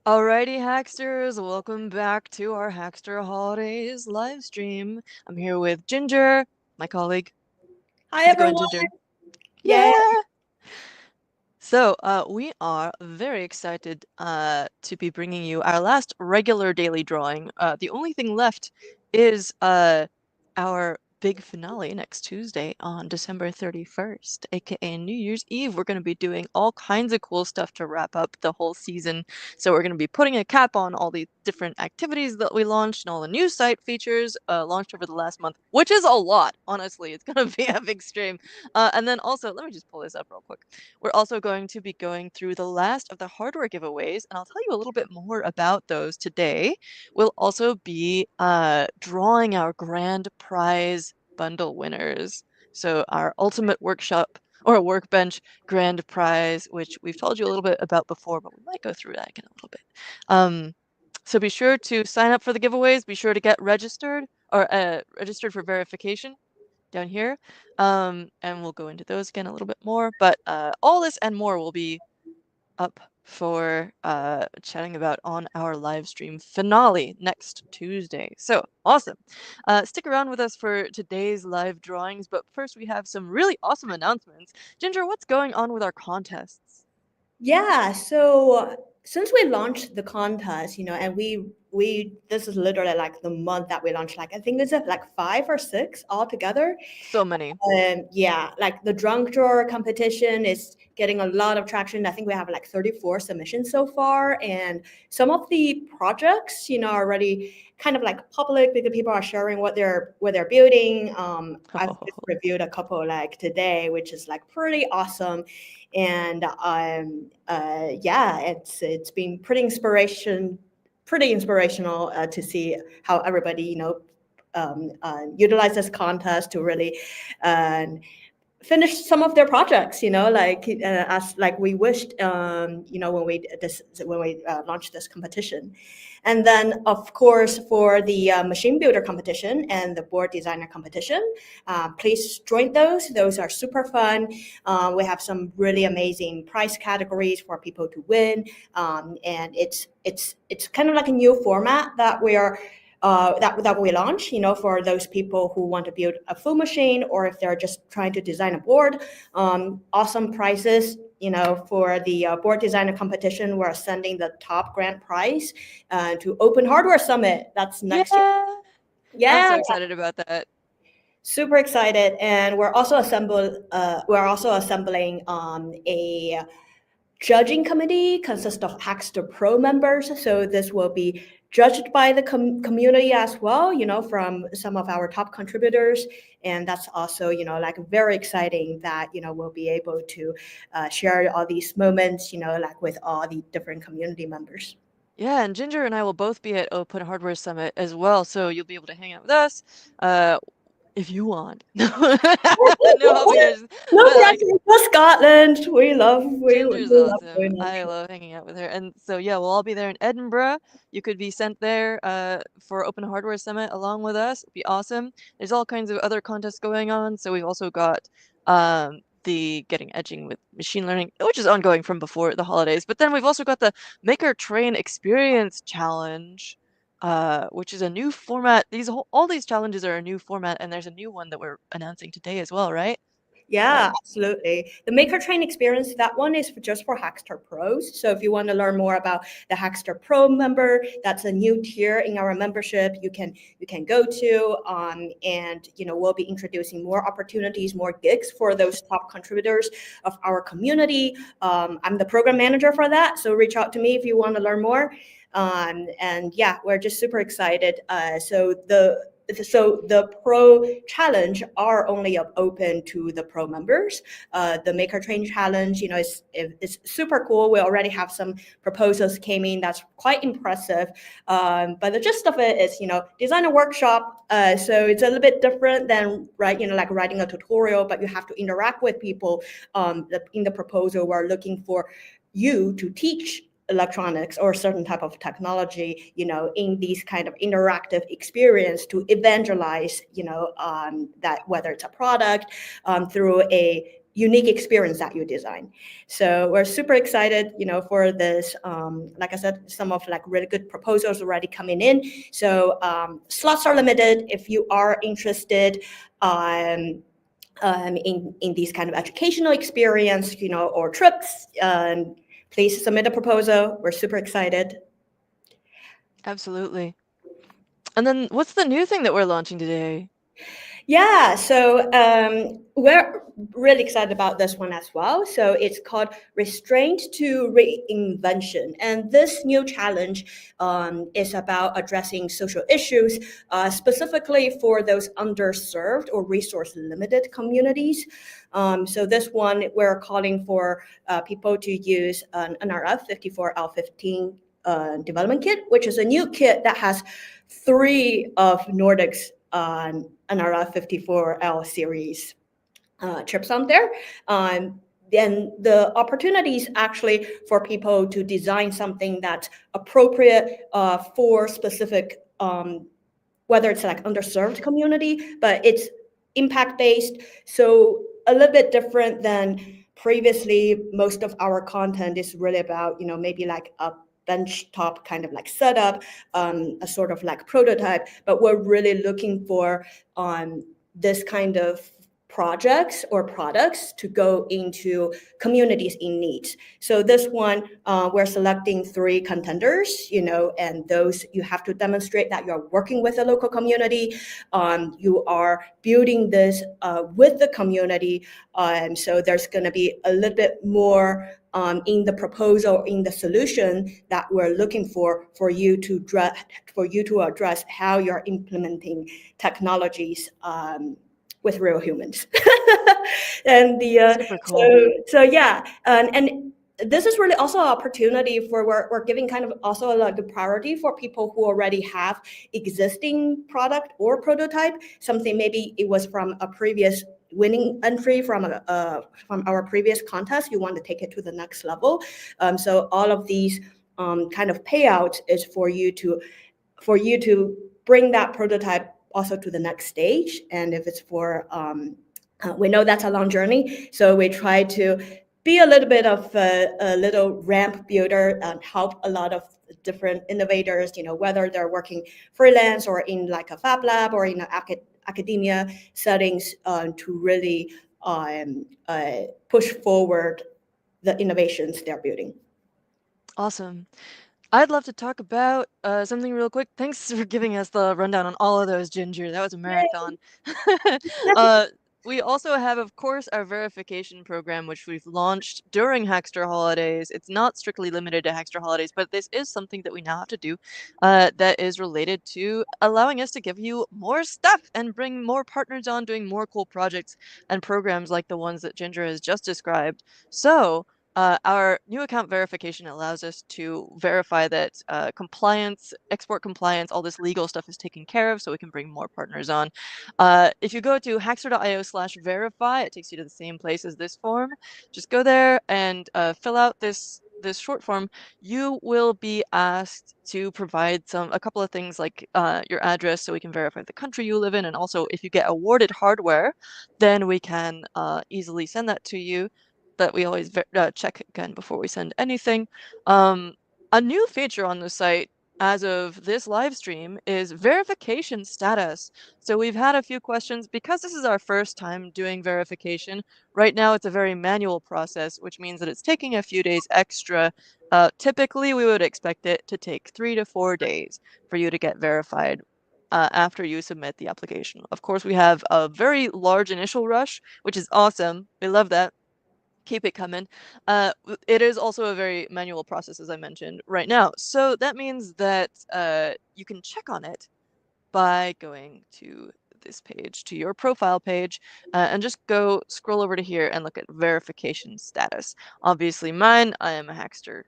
Alrighty, Hacksters, welcome back to our Hackster Holidays live stream. I'm here with Ginger, my colleague. Hi How's it going, everyone. Ginger? Yeah. Yeah! So, we are very excited to be bringing you our last regular daily drawing. The only thing left is our big finale next Tuesday on December 31st, aka New Year's Eve. We're going to be doing all kinds of cool stuff to wrap up the whole season. So, we're going to be putting a cap on all the different activities that we launched and all the new site features launched over the last month, which is a lot, honestly. It's going to be a big stream. And then also, let me just pull this up real quick. We're also going to be going through the last of the hardware giveaways, and I'll tell you a little bit more about those today. We'll also be drawing our grand prize bundle winners. So our ultimate workshop or workbench grand prize, which we've told you a little bit about before, but we might go through that again a little bit. So be sure to sign up for the giveaways. Be sure to get registered or registered for verification down here. And we'll go into those again a little bit more. But all this and more will be up for chatting about on our live stream finale next Tuesday. So awesome. Stick around with us for today's live drawings. But first, we have some really awesome announcements. Ginger, what's going on with our contests? Yeah. So since we launched the contest, and we this is literally like the month that we launched. Like I think it's like 5 or 6 altogether. So many. Yeah, like the drunk drawer competition is getting a lot of traction. I think we have like 34 submissions so far, and some of the projects, are already kind of like public because people are sharing what they're building. I've just reviewed a couple like today, which is like pretty awesome, and yeah, it's been pretty inspirational to see how everybody utilize this contest to really uh, finish some of their projects, like as like we wished, when we launched this competition. And then of course for the machine builder competition and the board designer competition, please join those are super fun. We have some really amazing prize categories for people to win, and it's kind of like a new format that we are that we launch, for those people who want to build a full machine or if they're just trying to design a board. Awesome prizes, for the board designer competition. We're sending the top grand prize to Open Hardware Summit. That's next year. Yeah! I'm Yeah, so excited about that. super excited. And we're also assembling a judging committee consists of Hackster Pro members. So this will be judged by the community as well, from some of our top contributors. And that's also, like very exciting that, we'll be able to share all these moments, like with all the different community members. Yeah, and Ginger and I will both be at Open Hardware Summit as well, so you'll be able to hang out with us. Uh, if you want. No, no obligations. No But like pressure, just Scotland. We Ginger's love awesome. going on I trips. love hanging out with her. And so yeah, we'll all be there in Edinburgh. You could be sent there for Open Hardware Summit along with us. It'd be awesome. There's all kinds of other contests going on. So we've also got the Getting Edging with Machine Learning, which is ongoing from before the holidays. But then we've also got the Maker Train Experience Challenge, which is a new format. All these challenges are a new format, and there's a new one that we're announcing today as well, right? Yeah, absolutely. The Maker Train experience, that one is just for Hackster Pros. So if you want to learn more about the Hackster Pro member, that's a new tier in our membership. You can go to, and we'll be introducing more opportunities, more gigs for those top contributors of our community. I'm the program manager for that, so reach out to me if you want to learn more. And yeah, we're just super excited. So the pro challenge are only open to the pro members. The Maker Train challenge, is super cool. We already have some proposals came in that's quite impressive. But the gist of it is, design a workshop. So it's a little bit different than like writing a tutorial, but you have to interact with people. In the proposal, we're looking for you to teach electronics or certain type of technology, in these kind of interactive experience to evangelize, that whether it's a product through a unique experience that you design. So we're super excited, for this. Like I said, some of like really good proposals already coming in. So slots are limited. If you are interested in these kind of educational experience, or trips, please submit a proposal. We're super excited. Absolutely. And then what's the new thing that we're launching today? Yeah, so we're really excited about this one as well. So it's called Restraint to Reinvention. And this new challenge is about addressing social issues, specifically for those underserved or resource limited communities. So this one, we're calling for people to use an NRF 54L15 development kit, which is a new kit that has three of Nordic's NRF 54L series chips on there. Then the opportunities actually for people to design something that's appropriate for specific, whether it's like underserved community, but it's impact based. So a little bit different than previously. Most of our content is really about, maybe like a benchtop kind of like setup, a sort of like prototype, but we're really looking for this kind of projects or products to go into communities in need. So this one, we're selecting three contenders, and those you have to demonstrate that you're working with a local community. You are building this with the community. So there's going to be a little bit more in the proposal, in the solution that we're looking for you to address how you're implementing technologies with real humans. And Super cool. so yeah, and this is really also an opportunity for we're giving kind of also like the priority for people who already have existing product or prototype, something maybe it was from a previous winning entry from our previous contest. You want to take it to the next level. So all of these kind of payouts is for you to bring that prototype also to the next stage. And if it's for we know that's a long journey, so we try to be a little bit of a little ramp builder and help a lot of different innovators, whether they're working freelance or in like a fab lab or in an academia settings, to really push forward the innovations they're building. Awesome. I'd love to talk about something real quick. Thanks for giving us the rundown on all of those, Ginger. That was a marathon. uh, we also have, of course, our verification program, which we've launched during Hackster Holidays. It's not strictly limited to Hackster Holidays, but this is something that we now have to do that is related to allowing us to give you more stuff and bring more partners on doing more cool projects and programs like the ones that Ginger has just described. So, our new account verification allows us to verify that compliance, export compliance, all this legal stuff is taken care of so we can bring more partners on. If you go to hackster.io/verify, it takes you to the same place as this form. Just go there and fill out this short form. You will be asked to provide a couple of things like your address so we can verify the country you live in, and also if you get awarded hardware, then we can easily send that to you. That we always check again before we send anything. A new feature on the site as of this live stream is verification status. So we've had a few questions because this is our first time doing verification. Right now it's a very manual process, which means that it's taking a few days extra. Typically, we would expect it to take 3 to 4 days for you to get verified after you submit the application. Of course, we have a very large initial rush, which is awesome. We love that. Keep it coming. It is also a very manual process, as I mentioned right now. So that means that you can check on it by going to this page, to your profile page, and just go scroll over to here and look at verification status. Obviously mine, I am a Hackster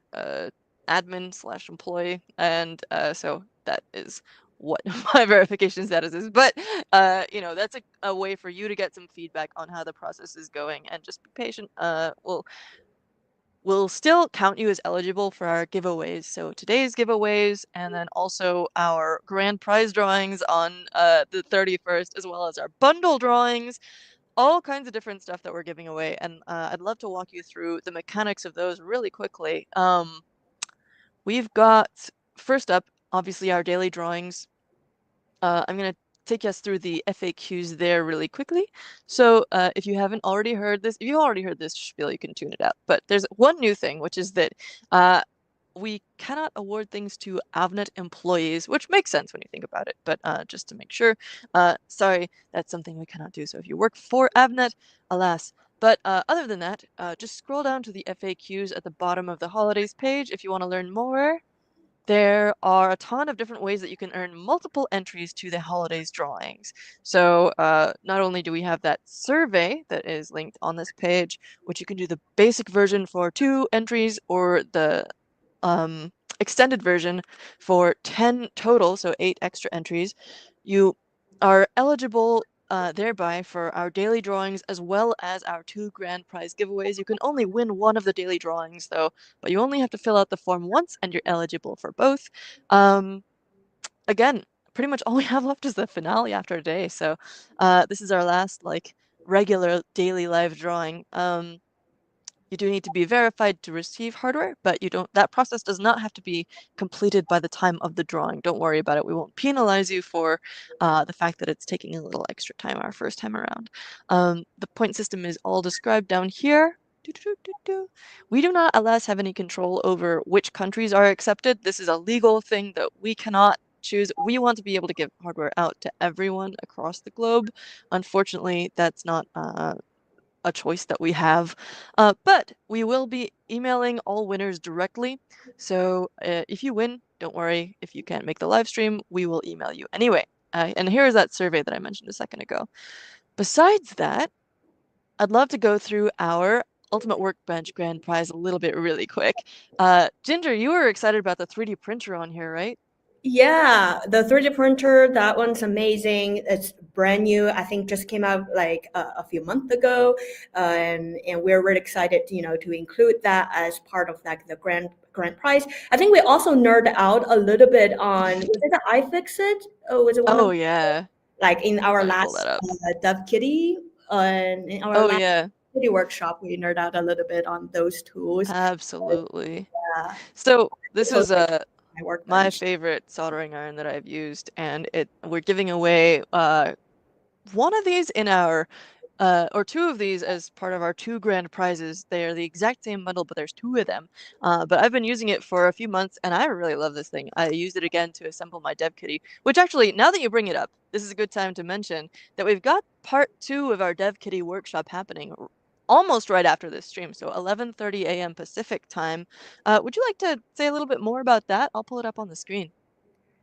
admin/employee, and so that is what my verification status is. But that's a way for you to get some feedback on how the process is going, and just be patient. We'll still count you as eligible for our giveaways. So today's giveaways, and then also our grand prize drawings on the 31st, as well as our bundle drawings all kinds of different stuff that we're giving away, and I'd love to walk you through the mechanics of those really quickly. We've got first up, obviously, our daily drawings. I'm going to take us through the FAQs there really quickly. So if you haven't already heard this, if you already heard this spiel, you can tune it out. But there's one new thing, which is that we cannot award things to Avnet employees, which makes sense when you think about it. But just to make sure, sorry, that's something we cannot do. So if you work for Avnet, alas. But other than that, just scroll down to the FAQs at the bottom of the holidays page if you want to learn more. There are a ton of different ways that you can earn multiple entries to the holidays drawings. So not only do we have that survey that is linked on this page, which you can do the basic version for 2 entries or the extended version for 10 total, so 8 extra entries. You are eligible thereby for our daily drawings as well as our 2 grand prize giveaways. You can only win one of the daily drawings though, but you only have to fill out the form once and you're eligible for both. Again, pretty much all we have left is the finale after a day, so this is our last like regular daily live drawing. You do need to be verified to receive hardware, but you don't. That process does not have to be completed by the time of the drawing. Don't worry about it. We won't penalize you for the fact that it's taking a little extra time our first time around. The point system is all described down here. We do not, alas, have any control over which countries are accepted. This is a legal thing that we cannot choose. We want to be able to give hardware out to everyone across the globe. Unfortunately, that's not a choice that we have. But we will be emailing all winners directly. So if you win, don't worry. If you can't make the live stream, we will email you anyway. And here is that survey that I mentioned a second ago. Besides that, I'd love to go through our Ultimate Workbench Grand Prize a little bit really quick. Ginger, you were excited about the 3D printer on here, right? Yeah, the 3D printer, that one's amazing. It's brand new. I think just came out like a few months ago, and we're really excited, to include that as part of like the grand prize. I think we also nerd out a little bit on, was it the iFixit? Oh, was it one of Oh yeah. like in our Let me pull that last up. Dev Kitty, in our Oh last yeah, Kitty workshop, we nerd out a little bit on those tools. absolutely. Yeah, So this is totally my my workbench. favorite soldering iron that I've used, and we're giving away one of these in our or 2 of these as part of our 2 grand prizes. They are the exact same bundle, but there's 2 of them. But I've been using it for a few months, and I really love this thing. I used it again to assemble my dev kitty, which actually, now that you bring it up, this is a good time to mention that we've got part 2 of our dev kitty workshop happening almost right after this stream, so 11:30 a.m. Pacific time. Would you like to say a little bit more about that? I'll pull it up on the screen.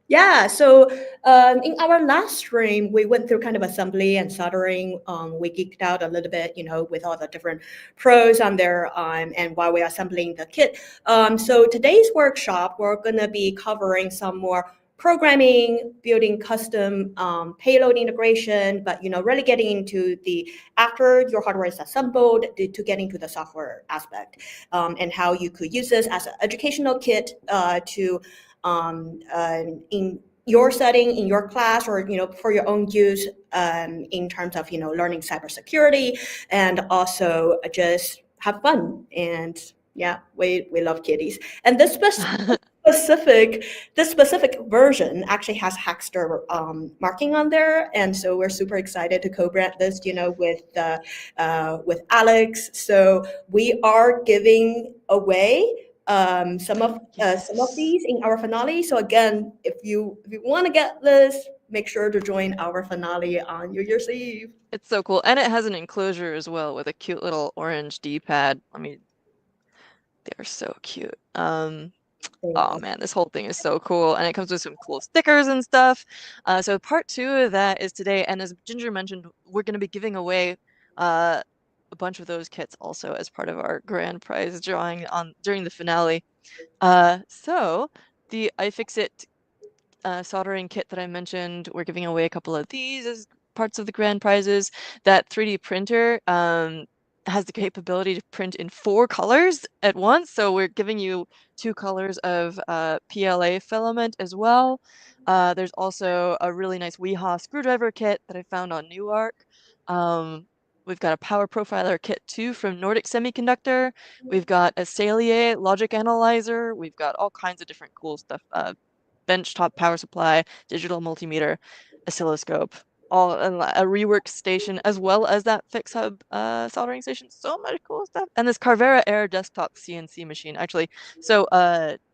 Yeah, so in our last stream, we went through kind of assembly and soldering. We geeked out a little bit, with all the different pros on there, and while we're assembling the kit. So today's workshop, we're going to be covering some more programming, building custom payload integration, but really getting into the after your hardware is assembled to get into the software aspect, and how you could use this as an educational kit to in your setting, in your class, or for your own use, in terms of learning cybersecurity, and also just have fun. And yeah, we love kitties. And specific this specific version actually has Hackster marking on there, and so we're super excited to co-brand this, with Alex. So we are giving away some of Yes. these in our finale. So again, if you want to get this, make sure to join our finale on New Year's Eve. It's so cool. And it has an enclosure as well with a cute little orange D-pad. I mean, they're so cute. Oh Yeah. man, this whole thing is so cool. And it comes with some cool stickers and stuff. So part 2 of that is today. And as Ginger mentioned, we're going to be giving away uh, a bunch of those kits also as part of our grand prize drawing on during the finale. So the iFixit soldering kit that I mentioned, we're giving away a couple of these as parts of the grand prizes. That 3D printer has the capability to print in 4 colors at once. So we're giving you 2 colors of PLA filament as well. There's also a really nice Weehaw screwdriver kit that I found on Newark. We've got a power profiler kit 2 from Nordic Semiconductor. We've got a Salier logic analyzer. We've got all kinds of different cool stuff. Benchtop power supply, digital multimeter, oscilloscope, all a rework station, as well as that fix hub soldering station. So much cool stuff. And this Carvera Air desktop CNC machine, actually. So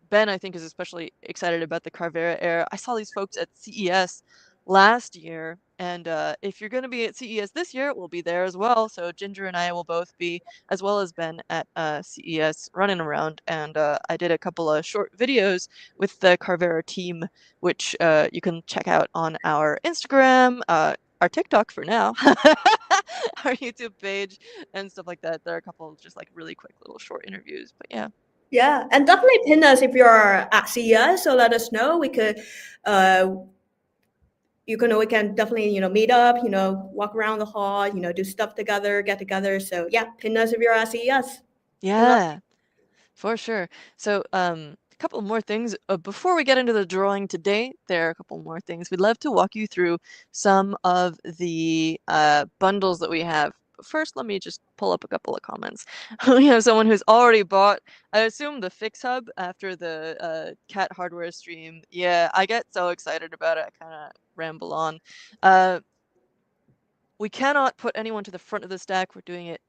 Ben, I think, is especially excited about the Carvera Air. I saw these folks at CES last year, and if you're going to be at CES this year, we'll be there as well. So Ginger and I will both be, as well as Ben, at CES running around. And I did a couple of short videos with the Carvera team, which you can check out on our Instagram, our TikTok for now, our YouTube page, and stuff like that. There are a couple of just like really quick little short interviews, but yeah. Yeah, and definitely pin us if you're at CES. So let us know. We could, we can definitely meet up. Walk around the hall. Do stuff together, get together. So yeah, pin us if you're at CES. Good luck. Yeah. For sure. So, a couple more things. Before we get into the drawing today, there are a couple more things. We'd love to walk you through some of the bundles that we have. But first, let me just pull up a couple of comments. We have someone who's already bought, I assume, the Fix Hub after the cat hardware stream. Yeah, I get so excited about it. I kind of ramble on. Uh, we cannot put anyone to the front of the stack. We're doing it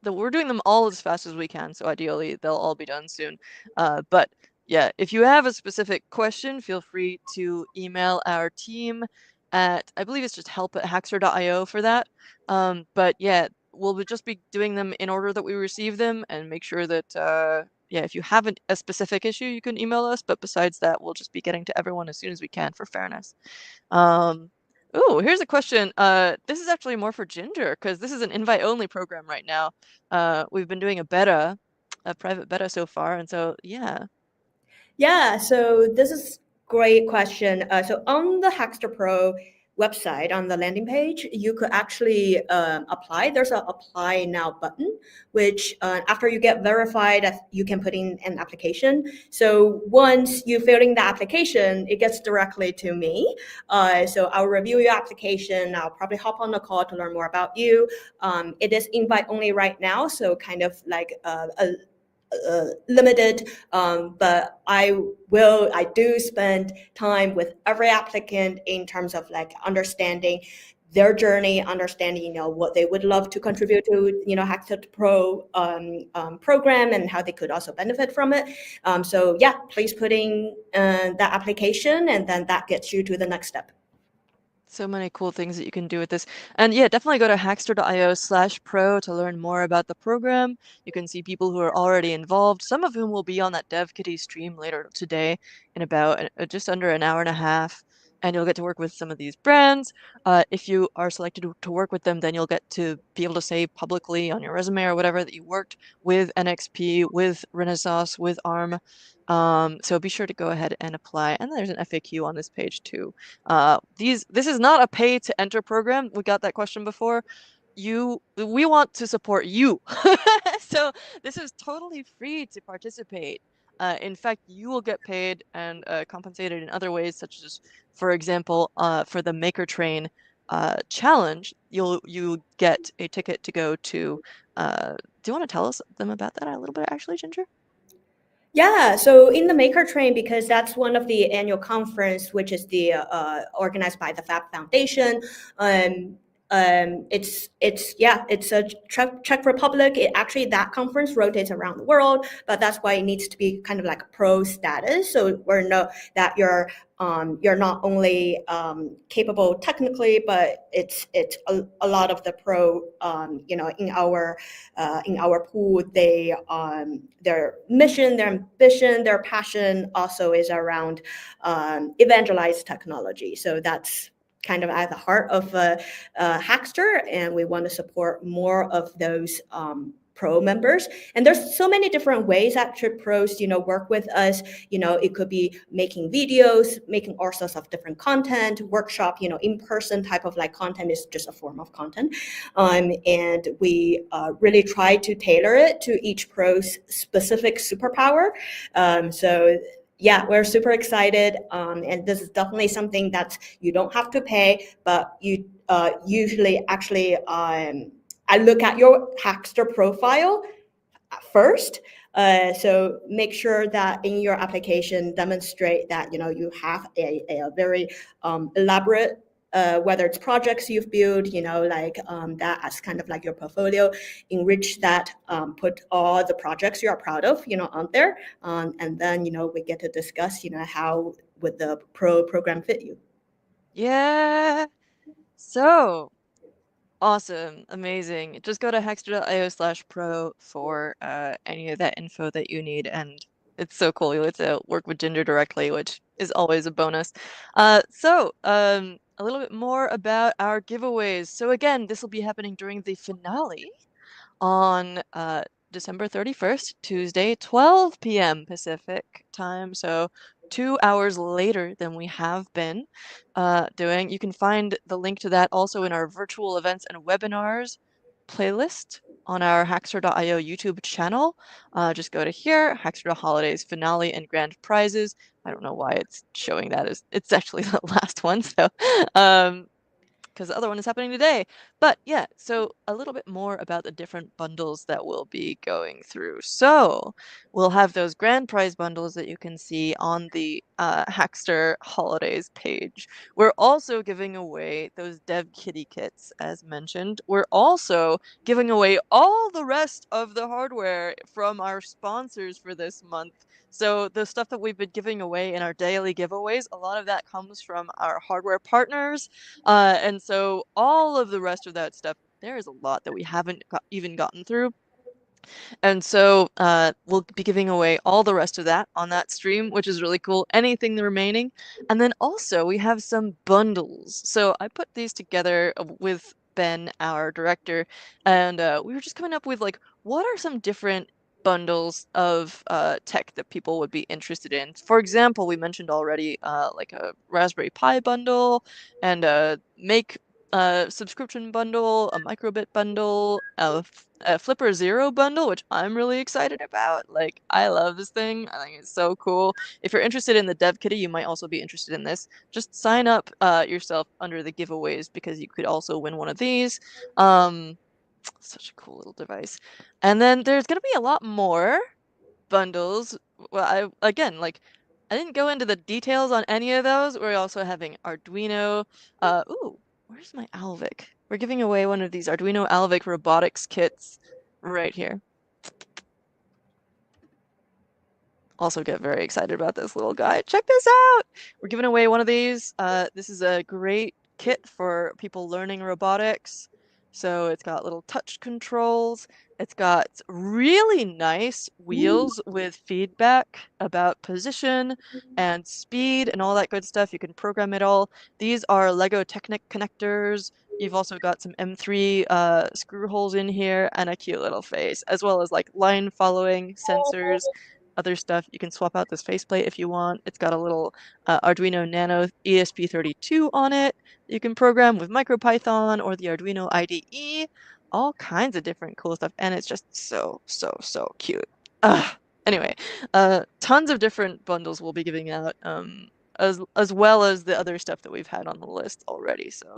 we're doing them all as fast as we can, so ideally they'll all be done soon. But yeah, if you have a specific question, feel free to email our team at, I believe it's just help@hackster.io for that. But yeah, we'll just be doing them in order that we receive them, and make sure that yeah, if you have a specific issue, you can email us. But besides that, we'll just be getting to everyone as soon as we can for fairness. Um, Ooh, here's a question. This is actually more for Ginger, because this is an invite-only program right now. We've been doing a private beta so far, and so yeah. Yeah, so this is great question. So on the Hackster Pro website, on the landing page, you could actually apply. There's a apply now button, which after you get verified, you can put in an application. So once you fill in the application, it gets directly to me. So I'll review your application. I'll probably hop on the call to learn more about you. It is invite only right now, so kind of like a limited, but I do spend time with every applicant in terms of like understanding their journey, understanding what they would love to contribute to Hackster Pro program and how they could also benefit from it. So yeah, please put in that application, and then that gets you to the next step. So many cool things that you can do with this. And yeah, definitely go to hackster.io/pro to learn more about the program. You can see people who are already involved, some of whom will be on that Dev Kitty stream later today in about just under an hour and a half. And you'll get to work with some of these brands. If you are selected to work with them, then you'll get to be able to say publicly on your resume or whatever that you worked with NXP, with Renaissance, with ARM. So be sure to go ahead and apply. And there's an FAQ on this page too. This is not a pay to enter program. We got that question before. We want to support you. So this is totally free to participate. In fact, you will get paid and compensated in other ways, such as, for example, for the Maker Train challenge, you get a ticket to go to. Do you want to tell us them about that a little bit, actually, Ginger? Yeah, so in the Maker Train, because that's one of the annual conference, which is the organized by the Fab Foundation. It's a Czech Republic. That conference rotates around the world, but that's why it needs to be kind of like a pro status. So we're know that you're not only capable technically, but it's a lot of the pro in our pool. Their mission, their ambition, their passion also is around evangelize technology. So that's kind of at the heart of Hackster, and we want to support more of those pro members. And there's so many different ways that trip pros work with us. It could be making videos, making all sorts of different content, workshop, in-person type of like content is just a form of content. And we really try to tailor it to each pro's specific superpower. So yeah, we're super excited. And this is definitely something that you don't have to pay, but you usually actually I look at your Hackster profile first. So make sure that in your application demonstrate that you have a very elaborate, whether it's projects you've built, like that as kind of like your portfolio. Enrich that, put all the projects you are proud of, on there, and then we get to discuss, how would the program fit you. Yeah. So awesome, amazing. Just go to hackster.io/pro for any of that info that you need, and it's so cool. You'll get to work with Ginger directly, which is always a bonus. A little bit more about our giveaways. So again, this will be happening during the finale on December 31st, Tuesday, 12 p.m. Pacific time. So 2 hours later than we have been doing. You can find the link to that also in our virtual events and webinars playlist on our Hackster.io YouTube channel. Just go to here, Hackster Holidays finale and grand prizes. I don't know why it's showing that as it's actually the last one. So um, because the other one is happening today. But yeah, so a little bit more about the different bundles that we'll be going through. So we'll have those grand prize bundles that you can see on the Hackster Holidays page. We're also giving away those Dev Kitty kits, as mentioned. We're also giving away all the rest of the hardware from our sponsors for this month. So the stuff that we've been giving away in our daily giveaways, a lot of that comes from our hardware partners, and so all of the rest of that stuff, there is a lot that we haven't even gotten through. And so we'll be giving away all the rest of that on that stream, which is really cool. Anything remaining. And then also we have some bundles. So I put these together with Ben, our director, and we were just coming up with like, what are some different bundles of tech that people would be interested in? For example, we mentioned already like a Raspberry Pi bundle and a Make subscription bundle, a microbit bundle, a Flipper Zero bundle, which I'm really excited about. Like, I love this thing. I think it's so cool. If you're interested in the Dev Kitty, you might also be interested in this. Just sign up yourself under the giveaways because you could also win one of these. Um, Such a cool little device. And then there's gonna be a lot more bundles. Well, I didn't go into the details on any of those. We're also having Arduino. Ooh, where's my Alvik? We're giving away one of these Arduino Alvik robotics kits right here. Also get very excited about this little guy. Check this out! We're giving away one of these. This is a great kit for people learning robotics. So it's got little touch controls. It's got really nice wheels with feedback about position and speed and all that good stuff. You can program it all. These are Lego Technic connectors. You've also got some M3 screw holes in here and a cute little face, as well as like line following sensors, other stuff. You can swap out this faceplate if you want. It's got a little Arduino Nano ESP32 on it. You can program with MicroPython or the Arduino IDE. All kinds of different cool stuff, and it's just so, so, so cute. Ugh. Anyway, tons of different bundles we'll be giving out, as well as the other stuff that we've had on the list already. So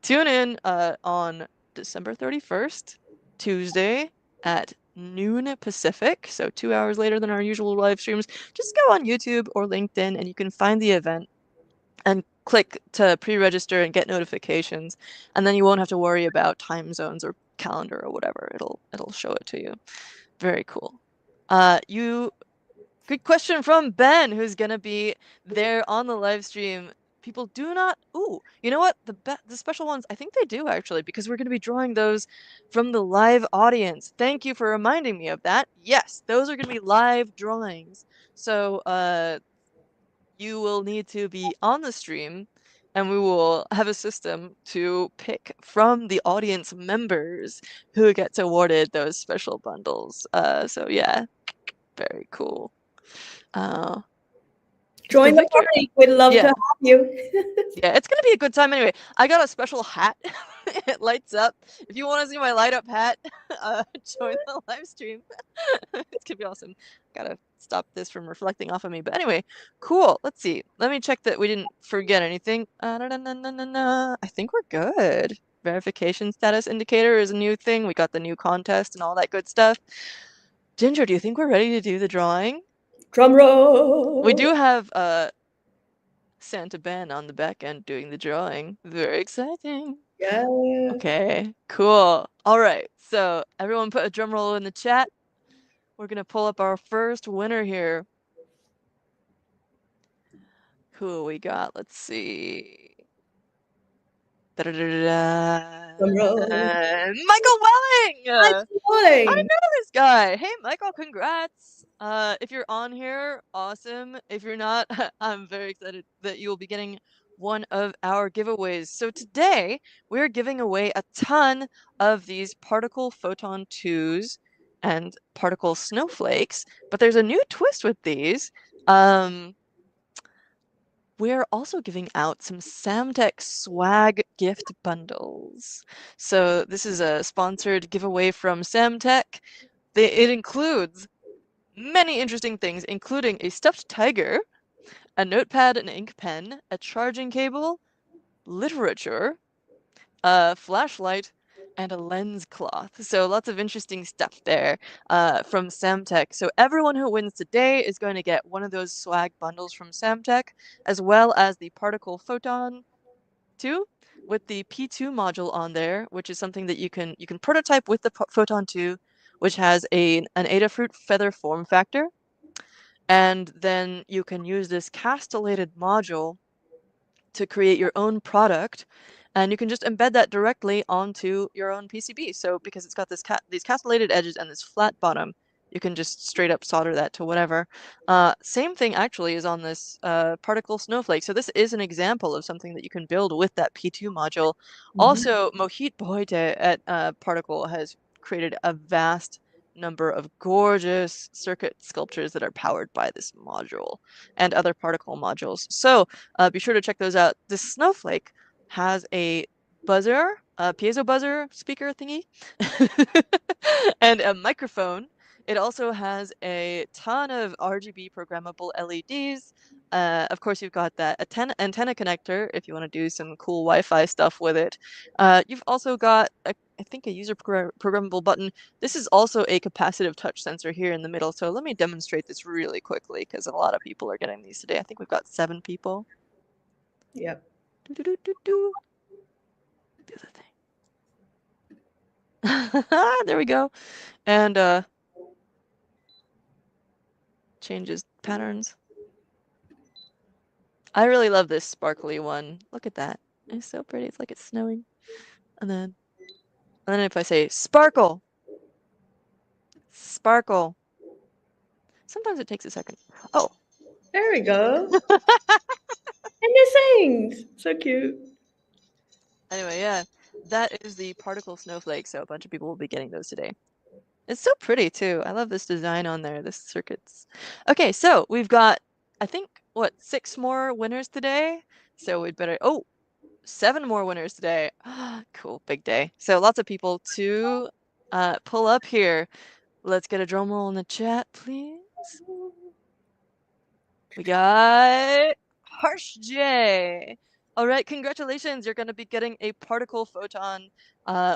tune in on December 31st, Tuesday at noon Pacific, so 2 hours later than our usual live streams. Just go on YouTube or LinkedIn and you can find the event and click to pre-register and get notifications, and then you won't have to worry about time zones or calendar or whatever. It'll show it to you. Very cool. You Good question from Ben, who's gonna be there on the live stream. People do not. Ooh, you know what? The special ones, I think they do actually, because we're gonna be drawing those from the live audience. Thank you for reminding me of that. Yes, those are gonna be live drawings. So, you will need to be on the stream, and we will have a system to pick from the audience members who gets awarded those special bundles. So yeah, very cool. Uh, so Join the Victor, party. We'd love to yeah, have you. yeah, it's gonna be a good time anyway. I got a special hat. It lights up. If you want to see my light up hat, join the live stream. It's gonna be awesome. Gotta stop this from reflecting off of me. But anyway, cool. Let's see. Let me check that we didn't forget anything. I think we're good. verification status indicator is a new thing. We got the new contest and all that good stuff. Ginger, do you think we're ready to do the drawing? Drum We do roll. have Santa Ben on the back end doing the drawing. Very exciting. Yeah. Okay, cool. All right, so everyone put a drum roll in the chat. We're gonna pull up our first winner here. Who we got? Let's see. Drum roll. Michael Hi, Welling! good I morning. know this guy. Hey, Michael, congrats. If you're on here, awesome. If you're not, I'm very excited that you will be getting one of our giveaways. So today, we're giving away a ton of these particle photon 2s and particle snowflakes, but there's a new twist with these. Um, we're also giving out some Samtech swag gift bundles. So this is a sponsored giveaway from Samtech. It includes many interesting things, including a stuffed tiger, a notepad and ink pen, a charging cable, literature, a flashlight, and a lens cloth. So lots of interesting stuff there from Samtech. So everyone who wins today is going to get one of those swag bundles from Samtech, as well as the particle photon 2 with the P2 module on there, which is something that you can prototype with the Photon 2, which has an Adafruit feather form factor, and then you can use this castellated module to create your own product, and you can just embed that directly onto your own PCB. So because it's got these castellated edges and this flat bottom, you can just straight up solder that to whatever. Same thing actually is on this particle snowflake. So this is an example of something that you can build with that P2 module. Mhm. Also, Mohit Boite at Particle has created a vast number of gorgeous circuit sculptures that are powered by this module and other particle modules. So be sure to check those out. This snowflake has a buzzer, a piezo buzzer speaker thingy, and a microphone. It also has a ton of RGB programmable LEDs. Of course, you've got that antenna connector if you want to do some cool Wi-Fi stuff with it. You've also got, I think, a user programmable button. This is also a capacitive touch sensor here in the middle. So let me demonstrate this really quickly because a lot of people are getting these today. I think we've got 7 people. Yep. Do, do, do, do, do. Do the thing. There we go. And changes patterns. I really love this sparkly one. Look at that. It's so pretty. It's like it's snowing. And then if I say sparkle, sparkle. Sometimes it takes a second. Oh. There we go. And it sings. So cute. Anyway, yeah. That is the particle snowflake, so a bunch of people will be getting those today. It's so pretty too. I love this design on there, this circuits. Okay, so we've got, I think, what, 6 more winners today? So we'd better, oh, 7 more winners today. Cool, big day. So lots of people to pull up here. Let's get a drum roll in the chat, please. We got Harsh J. All right, congratulations. You're going to be getting a particle photon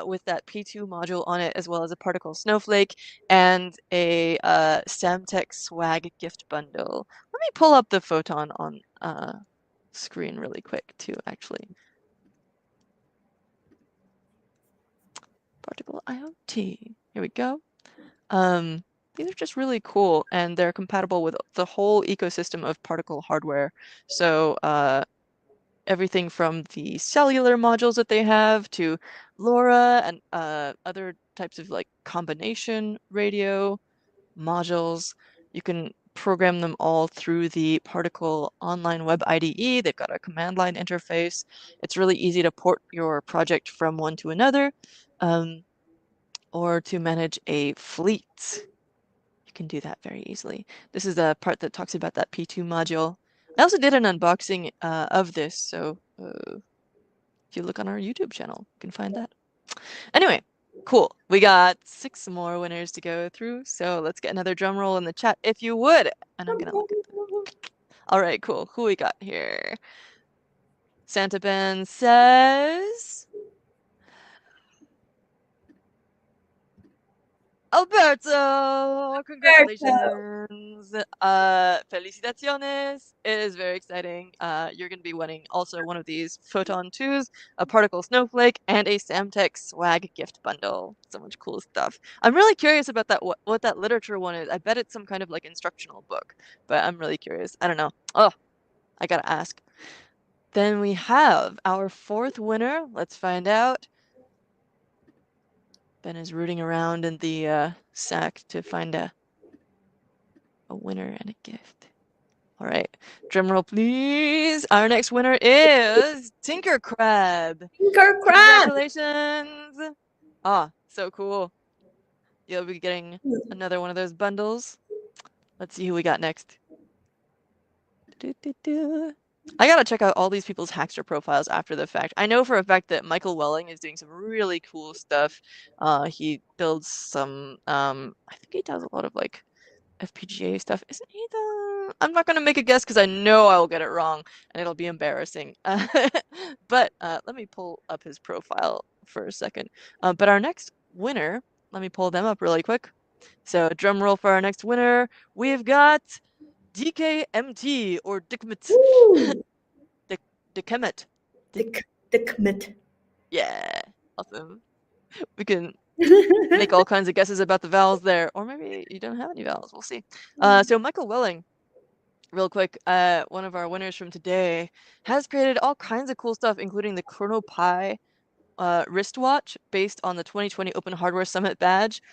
with that P2 module on it, as well as a particle snowflake and a Samtech swag gift bundle. Let me pull up the photon on screen really quick, too, actually. Particle IoT. Here we go. These are just really cool, and they're compatible with the whole ecosystem of particle hardware. So everything from the cellular modules that they have to LoRa and other types of like combination radio modules. You can program them all through the Particle Online Web IDE. They've got a command line interface. It's really easy to port your project from one to another, or to manage a fleet. You can do that very easily. This is the part that talks about that P2 module. I also did an unboxing of this, so if you look on our YouTube channel, you can find that. Anyway, cool. We got 6 more winners to go through, so let's get another drum roll in the chat if you would. And I'm gonna look at the. All right, cool. Who we got here? Santa Ben says Alberto, Alberto. congratulations. Felicitaciones. It is very exciting. You're going to be winning also one of these Photon 2s, a particle snowflake, and a Samtech swag gift bundle. So much cool stuff. I'm really curious about that what that literature one is. I bet it's some kind of like instructional book, but I'm really curious. I don't know. Oh, I gotta ask. Then we have our fourth winner. Let's find out. Ben is rooting around in the sack to find a winner and a gift. All right, drum roll, please. Our next winner is Tinker Crab. Tinker Crab. Congratulations! Ah, so cool. You'll be getting another one of those bundles. Let's see who we got next. I gotta check out all these people's Hackster profiles after the fact. I know for a fact that Michael Welling is doing some really cool stuff. He builds some, I think he does a lot of like FPGA stuff. Isn't he the? I'm not gonna make a guess because I know I will get it wrong and it'll be embarrassing. But let me pull up his profile for a second. But our next winner, let me pull them up really quick. So drum roll for our next winner. We've got DKMT or Dikmet. Woo. Dik Dikemet. Dik The commit. yeah. Awesome. We can make all kinds of guesses about the vowels there. Or maybe you don't have any vowels. We'll see. So Michael Welling, real quick, one of our winners from today, has created all kinds of cool stuff, including the ChronoPie wristwatch based on the 2020 Open Hardware Summit badge.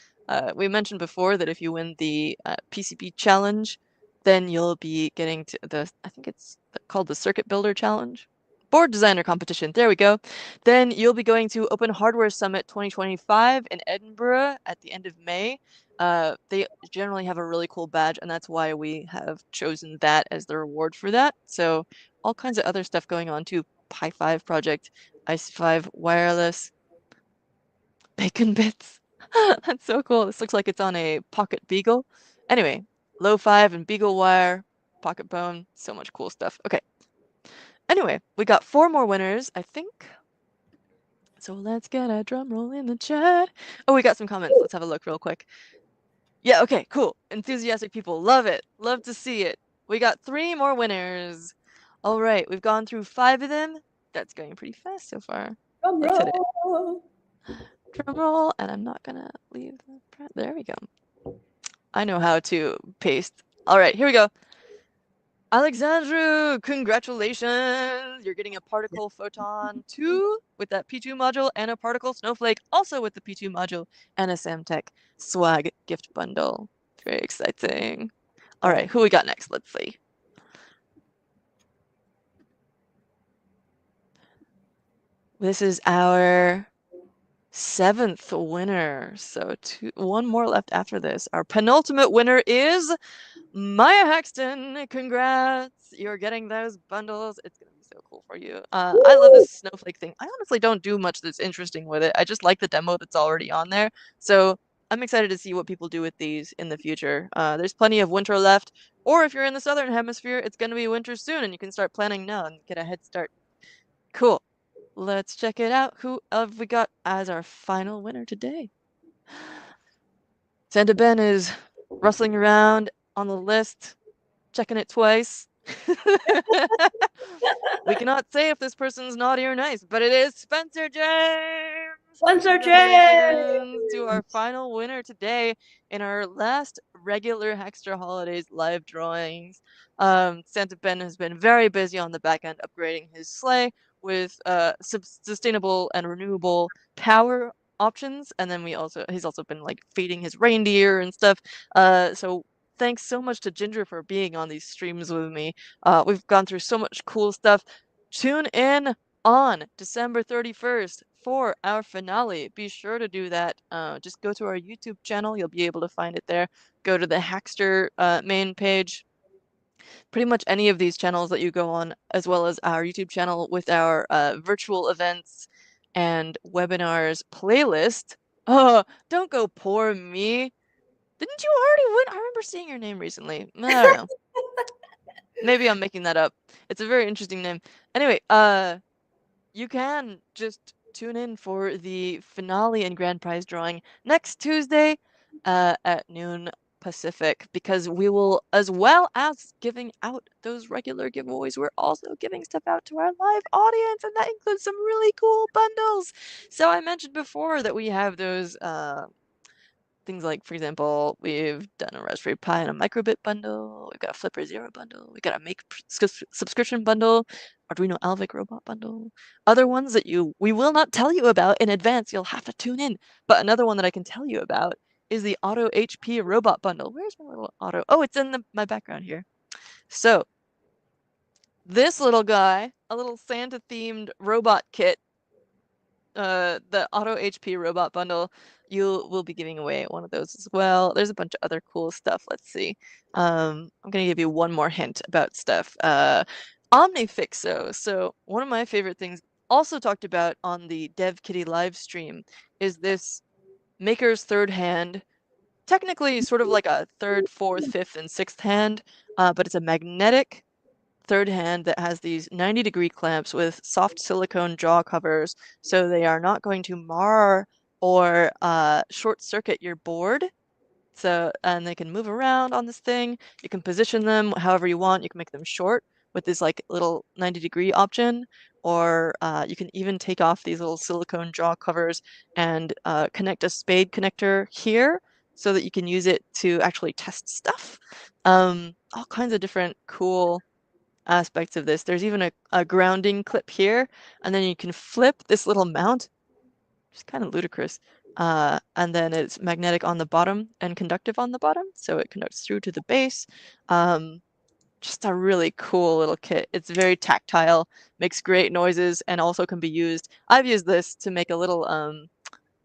We mentioned before that if you win the PCB challenge, then you'll be getting to I think it's called the Circuit Builder Challenge. Board Designer Competition, there we go. Then you'll be going to Open Hardware Summit 2025 in Edinburgh at the end of May. They generally have a really cool badge, and that's why we have chosen that as the reward for that. So all kinds of other stuff going on too. Pi 5 project, Ice 5 wireless, bacon bits. That's so cool. This looks like it's on a pocket beagle. Anyway, low 5 and beagle wire, pocket bone, so much cool stuff. Okay. Anyway, we got 4 more winners, I think. So let's get a drum roll in the chat. Oh, we got some comments. Let's have a look real quick. Yeah, okay, cool. Enthusiastic people. Love it. Love to see it. We got 3 more winners. All right, we've gone through 5 of them. That's going pretty fast so far. Drum Let's hit it. roll. Drum roll, and I'm not gonna leave there we go. I know how to paste. All right, here we go. Alexandru, congratulations! You're getting a particle photon 2 with that P2 module and a particle snowflake also with the P2 module and a Samtech swag gift bundle. Very exciting. All right, who we got next? Let's see. This is our 7th winner. So one more left after this. Our penultimate winner is Maya Haxton. Congrats! You're getting those bundles. It's gonna be so cool for you. I love this snowflake thing. I honestly don't do much that's interesting with it. I just like the demo that's already on there. So I'm excited to see what people do with these in the future. There's plenty of winter left, or if you're in the southern hemisphere, it's gonna be winter soon, and you can start planning now and get a head start. Cool. Let's check it out. Who have we got as our final winner today? Santa Ben is rustling around on the list, checking it twice. We cannot say if this person's naughty or nice, but it is Spencer James! Spencer James. Congratulations to our final winner today in our last regular Hackster Holidays live drawings. Santa Ben has been very busy on the back end upgrading his sleigh with sustainable and renewable power options, and then he's also been like feeding his reindeer and stuff. So thanks so much to Ginger for being on these streams with me. We've gone through so much cool stuff. Tune in on December 31st for our finale. Be sure to do that. Just go to our YouTube channel. You'll be able to find it there. Go to the Hackster main page. Pretty much any of these channels that you go on, as well as our YouTube channel with our virtual events and webinars playlist. Oh, don't go poor me. Didn't you already win? I remember seeing your name recently. I don't know. Maybe I'm making that up. It's a very interesting name. Anyway, you can just tune in for the finale and grand prize drawing next Tuesday at noon Pacific, because we will, as well as giving out those regular giveaways, we're also giving stuff out to our live audience, and that includes some really cool bundles. So I mentioned before that we have those things like, for example, we've done a Raspberry Pi and a microbit bundle. We've got a Flipper Zero bundle. We got a Make subscription bundle, Arduino Alvik robot bundle. Other ones that we will not tell you about in advance. You'll have to tune in. But another one that I can tell you about is the Auto HP robot bundle. Where's my little Auto? Oh, it's in my background here. So this little guy, a little Santa themed robot kit, the Auto HP robot bundle, you will be giving away one of those as well. There's a bunch of other cool stuff. Let's see. I'm gonna give you one more hint about stuff. OmniFixo. So one of my favorite things, also talked about on the Dev Kitty live stream, is this Maker's third hand. Technically, sort of like a third, fourth, fifth, and sixth hand, but it's a magnetic third hand that has these 90-degree clamps with soft silicone jaw covers, so they are not going to mar or short circuit your board. So, and they can move around on this thing. You can position them however you want. You can make them short with this like little 90-degree option, or you can even take off these little silicone jaw covers and connect a spade connector here so that you can use it to actually test stuff. All kinds of different cool aspects of this. There's even a grounding clip here, and then you can flip this little mount, which is kind of ludicrous. And then it's magnetic on the bottom and conductive on the bottom, so it conducts through to the base. Just a really cool little kit. It's very tactile, makes great noises, and also can be used. I've used this to make a little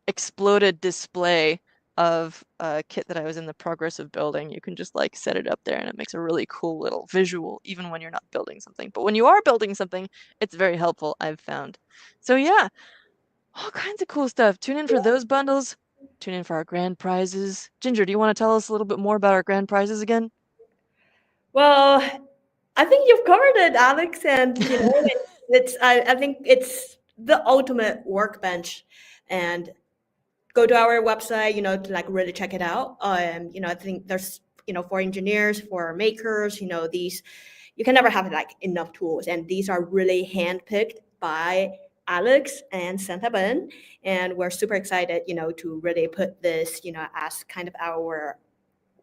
exploded display of a kit that I was in the progress of building. You can just like set it up there and it makes a really cool little visual, even when you're not building something. But when you are building something, it's very helpful, I've found. So yeah, all kinds of cool stuff. Tune in for those bundles. Tune in for our grand prizes. Ginger, do you want to tell us a little bit more about our grand prizes again? Well, I think you've covered it, Alex, and I think it's the ultimate workbench, and go to our website, to like really check it out. I think there's, for engineers, for makers, these, you can never have like enough tools, and these are really handpicked by Alex and Santa Ben, and we're super excited, to really put this, as kind of our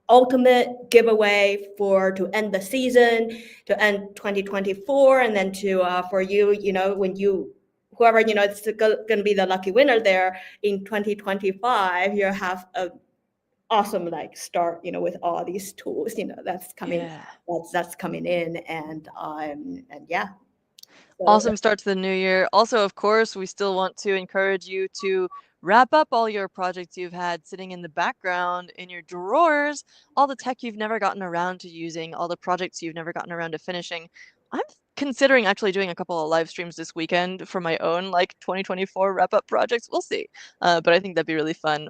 ultimate giveaway for to end the season, to end 2024, and then to for you, when you whoever it's going to be the lucky winner there in 2025, you have a awesome like start, with all these tools, that's coming, Yeah. that's coming in, and yeah, so Awesome start to the new year. Also, of course, we still want to encourage you to wrap up all your projects you've had sitting in the background in your drawers, all the tech you've never gotten around to using, all the projects you've never gotten around to finishing. I'm considering actually doing a couple of live streams this weekend for my own like 2024 wrap up projects. We'll see. But I think that'd be really fun.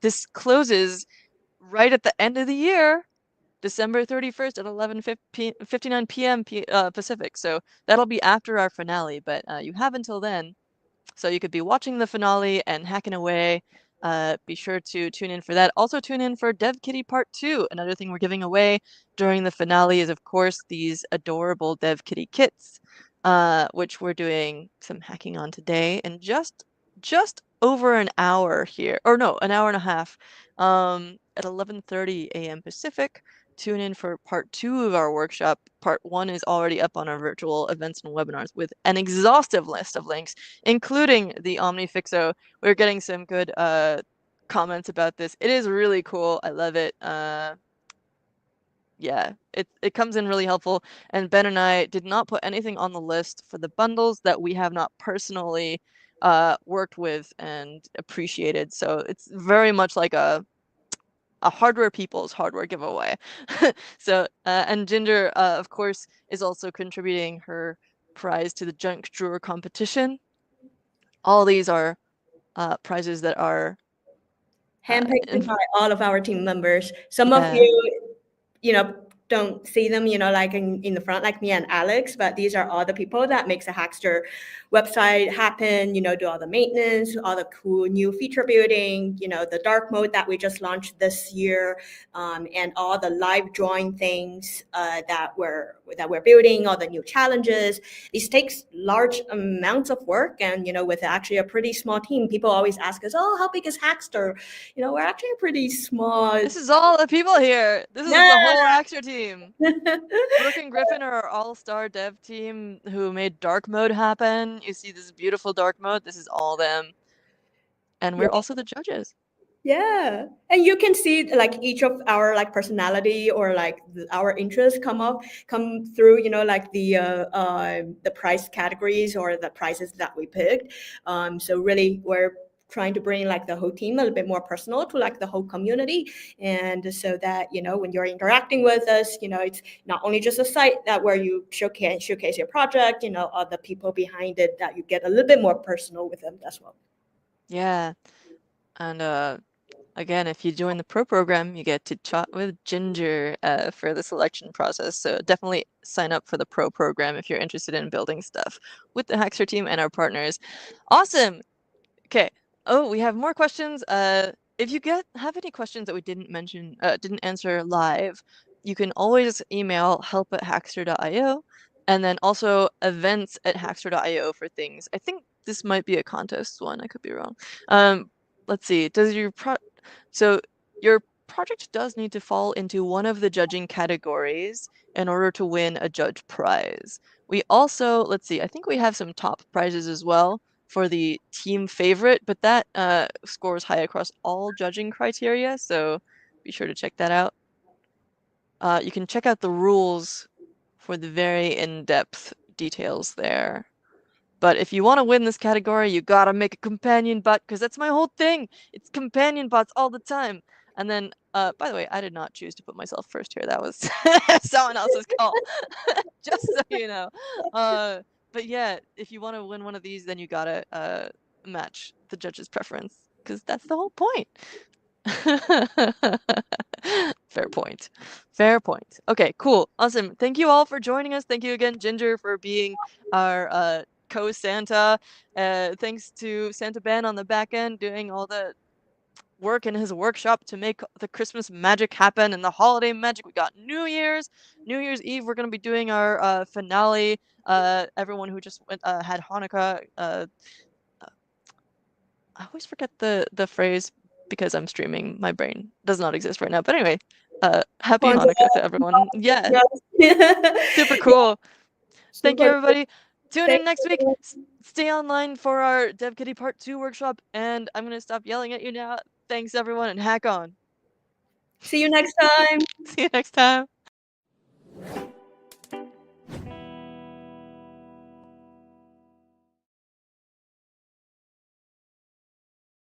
This closes right at the end of the year. December 31st at 11:59 p.m. Pacific. So that'll be after our finale, but you have until then. So you could be watching the finale and hacking away. Be sure to tune in for that. Also tune in for Dev Kitty Part 2. Another thing we're giving away during the finale is, of course, these adorable Dev Kitty kits, which we're doing some hacking on today in just over an hour here. Or no, an hour and a half. At 11:30 a.m. Pacific. Tune in for part 2 of our workshop. Part 1 is already up on our virtual events and webinars with an exhaustive list of links, including the OmniFixo. We're getting some good comments about this. It is really cool. I love it. Yeah, it comes in really helpful. And Ben and I did not put anything on the list for the bundles that we have not personally worked with and appreciated. So it's very much like a hardware people's hardware giveaway. So, and Ginger, of course, is also contributing her prize to the junk drawer competition. All these are prizes that are, handpicked in, by all of our team members. Some of yeah, you, don't see them, like in the front, like me and Alex, but these are all the people that makes the Hackster website happen, do all the maintenance, all the cool new feature building, the dark mode that we just launched this year, and all the live drawing things that we're building, all the new challenges. This takes large amounts of work, and with actually a pretty small team, people always ask us, "Oh, how big is Hackster?" We're actually a pretty small. This is all the people here. This is the whole Hackster team. Brooke and Griffin are our all-star dev team who made dark mode happen. You see this beautiful dark mode. This is all them. And we're also the judges. Yeah, and you can see like each of our like personality or like our interests come through. Like the price categories or the prices that we picked. So really, we're trying to bring like the whole team a little bit more personal to like the whole community, and so that when you're interacting with us, it's not only just a site that where you showcase your project, all the people behind it, that you get a little bit more personal with them as well. Yeah. And again, if you join the pro program, you get to chat with Ginger for the selection process. So definitely sign up for the pro program if you're interested in building stuff with the Hackster team and our partners. Awesome. Okay. Oh, we have more questions. If you have any questions that we didn't answer live, you can always email help@hackster.io, and then also events@hackster.io for things. I think this might be a contest one. I could be wrong. Let's see. So your project does need to fall into one of the judging categories in order to win a judge prize. We also, let's see, I think we have some top prizes as well for the team favorite, but that scores high across all judging criteria, so be sure to check that out. You can check out the rules for the very in-depth details there. But if you want to win this category, you gotta make a companion bot, because that's my whole thing. It's companion bots all the time. And then, by the way, I did not choose to put myself first here. That was someone else's call. Just so you know. But yeah, if you want to win one of these, then you gotta match the judge's preference, because that's the whole point. Fair point. Fair point. Okay, cool. Awesome. Thank you all for joining us. Thank you again, Ginger, for being our co-Santa. Thanks to Santa Ben on the back end doing all the work in his workshop to make the Christmas magic happen and the holiday magic. We got New Year's Eve. We're gonna be doing our finale. Everyone who just had Hanukkah. I always forget the phrase because I'm streaming. My brain does not exist right now. But anyway, happy Hanukkah to everyone. Yeah, super cool. Thank you, Super. everybody. Tune Thank in next week. you. Stay online for our Dev Kitty Part 2 workshop, and I'm gonna stop yelling at you now. Thanks, everyone, and hack on. See you next time. See you next time.